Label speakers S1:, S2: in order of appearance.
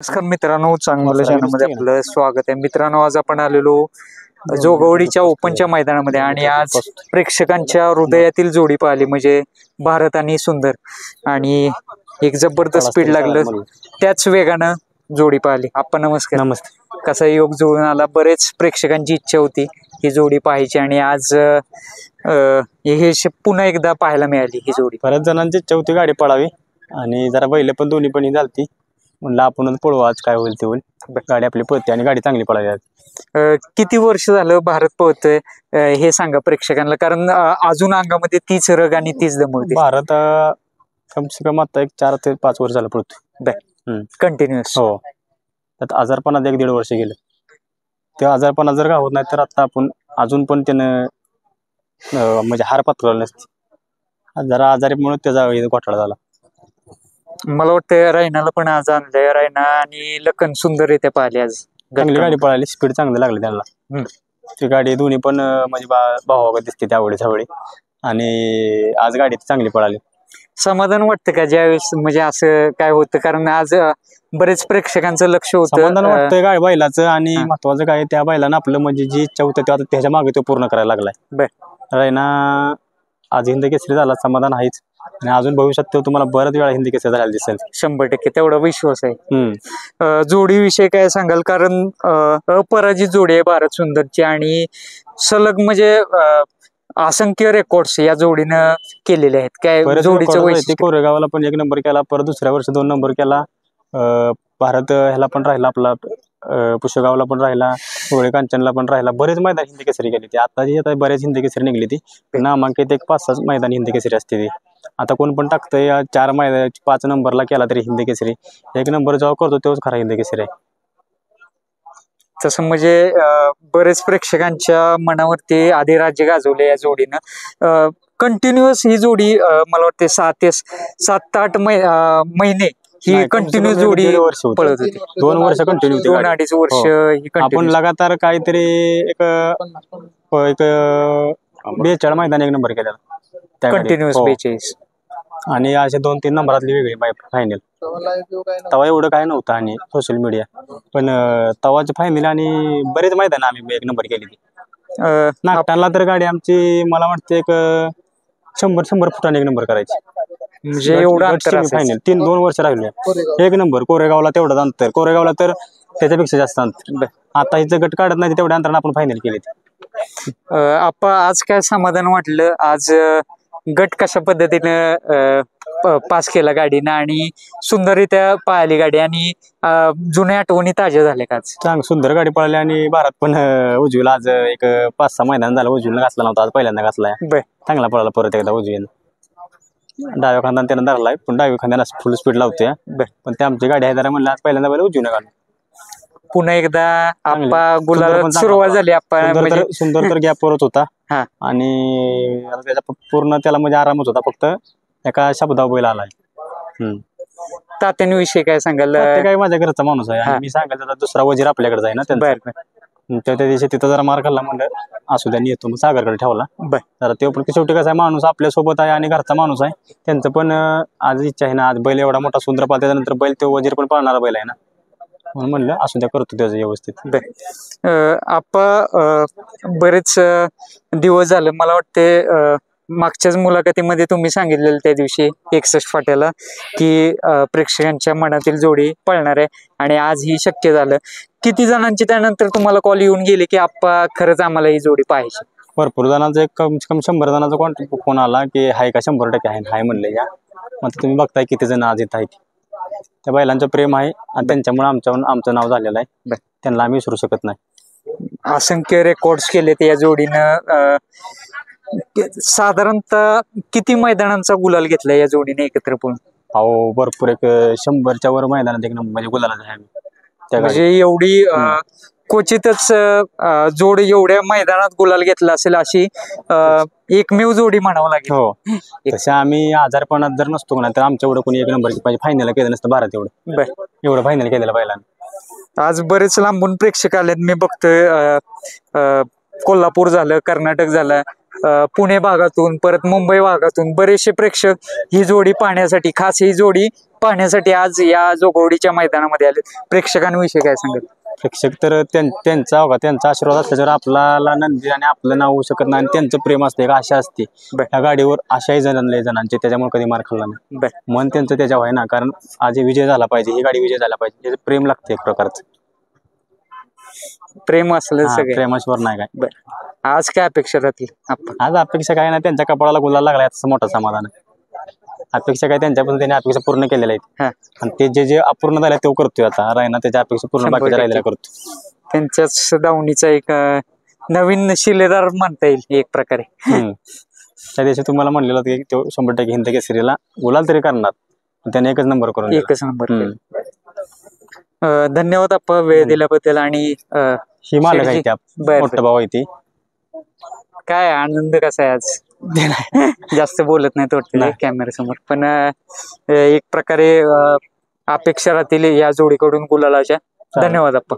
S1: नमस्कार मित्रांनो, चांगलं चॅनलमध्ये आपलं स्वागत आहे. मित्रांनो, आज आपण आलेलो जोगवडीच्या ओपनच्या मैदानामध्ये आणि आज प्रेक्षकांच्या हृदयातील जोडी पाहिली म्हणजे भारत आणि सुंदर, आणि एक जबरदस्त स्पीड लागलं त्याच वेगानं जोडी पाहिली. आपण नमस्कार.
S2: नमस्ते.
S1: कसा योग जुळून आला. बरेच प्रेक्षकांची इच्छा होती ही जोडी पाहायची आणि आज पुन्हा एकदा पाहायला मिळाली ही जोडी.
S2: बऱ्याच जणांची इच्छा होती गाडी पळावी आणि जरा बैल पण दोन्ही पण झालती. म्हणलं आपणच पळू, आज काय होईल ते होईल. गाडी आपली पळते आणि गाडी चांगली पळावी. आज
S1: किती वर्ष झालं भारत पळतोय हे सांगा प्रेक्षकांना, कारण अजून अंगामध्ये तीच रग आणि तीच दमवते.
S2: भारत कम से कम आता एक 4 ते 5 वर्ष झालं पळतोय
S1: कंटिन्युअस.
S2: हो, त्यात आजारपणात 1-1.5 वर्ष गेले. ते आजारपणा जर का होत नाही तर आता आपण अजून पण त्यानं म्हणजे हार पत्करला नसते. जरा आजारीमुळे त्याचा घोटाळा झाला.
S1: मला वाटतं रायनाला पण आज आणलंय. रायना आणि लखन सुंदररित्या पाहिली आज.
S2: चांगली गाडी पळाली, स्पीड चांगलं लागलं त्यांना. ती गाडी दोन्ही पण म्हणजे भावागत दिसते त्यावेळी आणि आज गाडी चांगली पळाली.
S1: समाधान वाटतं का ज्यावेळेस म्हणजे असं काय होतं, कारण आज बरेच प्रेक्षकांचं लक्ष होतं.
S2: समाधान वाटतंय गाडी बैलाचं, आणि महत्वाचं काय त्या बैलानं आपलं म्हणजे जी इच्छा होती आता त्याच्या मागे तो पूर्ण करायला लागलाय. रायना आज हिंद केसरी झाला, समाधान आहेच. आणि अजून भविष्यात तो तुम्हाला बऱ्याच वेळा हिंदी केसरी झालेला दिसेल.
S1: 100% तेवढा विश्वास आहे. जोडीविषयी काय सांगाल, कारण अपराजित जोडी आहे भारत सुंदरची आणि सलग म्हणजे असंख्य रेकॉर्ड्स या जोडीनं केलेले आहेत. काय जोडीचं वैशिष्ट्य?
S2: कोरेगावला पण 1 नंबर केला, परत दुसऱ्या वर्षी 2 नंबर केला. भारत ह्याला पण राहिला, आपला पुष्यगावला पण राहिला, होळे कांचनला पण राहिला. बरेच मैदान हिंदी केसरी गेली ती. आता बरेच हिंदी केसरी निघली ती. नामांकित एक 5-6 मैदान हिंदी केसरी असते ती. आता कोण पण टाकतंय 4 मैदान 5 नंबरला केला तरी हिंदी केसरी. 1 नंबर जेव्हा करतो तेव्हाच खरा हिंदी केसरी आहे.
S1: तसं म्हणजे बरेच प्रेक्षकांच्या मनावरती अधिराज्य गाजवले या जोडीनं. कंटिन्युअस ही जोडी मला वाटते 7 ते 8 महिने ही कंटिन्यू जोडी पळत होती.
S2: 2 वर्ष कंटिन्यू,
S1: 2-2.5 वर्ष
S2: आपण लगातार काहीतरी एक 42 मैदान 1 नंबर केलेला
S1: कंटिन्युअस. 42
S2: आणि असे 2-3 नंबरातली वेगळी फायनल. तवा एवढं काय नव्हतं आणि सोशल मीडिया, पण तवाचे फायनल आणि बरेच मैदान आम्ही 1 नंबर केली ती. नागटाला तर गाडी आमची मला वाटते एक 100 फुटाने 1 नंबर करायची.
S1: म्हणजे एवढं अंतर
S2: फायनल 2 वर्ष राहिले 1 नंबर. कोरेगावला तेवढं अंतर, कोरेगावला तर त्याच्यापेक्षा जास्त अंतर. आता हिचं गट काढत नाही तेवढ्या अंतराने आपण फायनल केली.
S1: आपण आज काय समाधान वाटलं, आज गट कशा पद्धतीनं पास केला गाडीनं आणि सुंदररित्या पाहिली गाडी आणि जुन्या आठवणी ताज्या झाल्या का?
S2: चांगली सुंदर गाडी पळाली आणि भारत पण उजवीला आज एक 5-6 मैदान झालं उजवीला घातला नव्हता, आज पहिल्यांदा घातलाय. चांगला पळाला परत एकदा उजवीनं. डाव्या खांद्यानं त्यानं धरलाय, पण डाव्या खांद्याला फुल स्पीड लावतोय. पण ते आमची गाडी आहे जरा म्हणलं आज पहिल्यांदा बैल उजवीनं घालून
S1: पुन्हा एकदा आप्पा गुलाला सुरुवात झाली.
S2: सुंदर तर गॅप परत होता आणि त्याचा पूर्ण त्याला म्हणजे आरामच होता, फक्त एका शब्दावर बैल आलाय.
S1: तात्यांविषयी काय सांगाल?
S2: काय माझ्या घरचा माणूस आहे आणि मी सांगायचं दुसरा वजीर आपल्याकडे जाईल ना. त्या दिवशी तिथं जरा मार खाल्ला, म्हणलं असू द्या येतो, मग सागरकडे ठेवला. जरा ते पण शेवटी कसा आहे, माणूस आपल्या सोबत आहे आणि घरचा माणूस आहे. त्यांचं पण आज इच्छा आहे ना, आज बैल एवढा मोठा सुंदर पाहता, त्यानंतर बैल तो वजीर पण पाळणारा बैल आहे ना, म्हणून म्हणलं असू द्या करतो त्याचं व्यवस्थित.
S1: आपण बरेच दिवस झालं, मला वाटते मागच्याच मुलाखतीमध्ये तुम्ही सांगितलेलं त्या दिवशी 61 फाट्याला की प्रेक्षकांच्या मनातील जोडी पळणार आहे आणि आज ही शक्य झालं. किती जणांची त्यानंतर तुम्हाला कॉल येऊन गेले की आप्पा खरंच आम्हाला ही जोडी पाहायची?
S2: भरपूर जणांचा, एक कम से कम 100 जणांचा कॉन्टॅक्ट फोन आला की हाय का, 100% आहे म्हणलं या. मग तुम्ही बघताय किती जण आज येत आहेत. त्या बैलांचं प्रेम आहे आणि त्यांच्यामुळे आमचं नाव झालेलं आहे. त्यांना आम्ही विसरू शकत नाही.
S1: असंख्य रेकॉर्ड्स केलेत या जोडीनं. साधारणतः किती मैदानांचा गुलाल घेतला या जोडीने एकत्र पण?
S2: हो, भरपूर एक 100च्या वर मैदानात 1 नंबर म्हणजे गुलालाच आहे आम्ही.
S1: म्हणजे एवढी क्वचितच जोड एवढ्या मैदानात गुलाल घेतला असेल अशी एकमेव जोडी म्हणावं लागेल.
S2: हो, तसे आम्ही आजारपणात जर नसतो ना तर आमच्या एवढं कोणी 1 नंबर फायनल केलं नसतं भारत एवढं फायनल केलेलं बैलांना.
S1: आज बरेच लांबून प्रेक्षक आलेत. मी बघतोय कोल्हापूर झालं, कर्नाटक झालं, पुणे भागातून परत मुंबई भागातून बरेचसे प्रेक्षक ही जोडी पाहण्यासाठी, खास ही जोडी पाहण्यासाठी आज या जोगवडीच्या मैदानामध्ये आले. प्रेक्षकांविषयी काय सांगेल?
S2: प्रेक्षक तर त्यांचा आशीर्वाद असल्याच्यावर आपल्याला नंदी आणि आपलं नाव होऊ शकत नाही आणि त्यांचं प्रेम असते, का आशा असते ह्या गाडीवर, आशाही जणांची, त्याच्यामुळे कधी मार खाल्ला नाही. मन त्यांचं त्याच्यावर आहे ना, कारण आज विजय झाला पाहिजे, ही गाडी विजय झाला पाहिजे, त्याचं प्रेम लागते एक प्रकारचं.
S1: प्रेम असलं सगळं,
S2: प्रेमाशिवाय नाही काय.
S1: बरं, आज काय अपेक्षा राहतील?
S2: आज अपेक्षा काय नाही, त्यांच्या कपाळाला गुलाल लागला याचं मोठं समाधान आहे. अपेक्षा काय त्यांच्यापासून त्यांनी अपेक्षा पूर्ण केलेल्या आहेत आणि ते जे अपूर्ण झाले ते करतोय आता. रायना त्याच्या अपेक्षा पूर्ण बाकीच्या राहिलेल्या करतो.
S1: त्यांच्याच दावणीचा एक नवीन शिलेदार म्हणता येईल एक प्रकारे.
S2: त्या दिवशी तुम्हाला म्हणलेलं होतं की तो 100% हिंद केसरीला गुलाल तरी करणार, त्याने एकच नंबर करून
S1: एकच नंबर. धन्यवाद आप्पा वेळ दिल्याबद्दल. आणि
S2: ही मालक आहे त्या मोठा भाऊ आहे ती.
S1: काय आनंद कसा आहे आज? जास्त बोलत नाही थोडं कॅमेरा समोर, पण एक प्रकारे अपेक्षा राहतील या जोडीकडून गुलालाच्या. धन्यवाद आप्पा.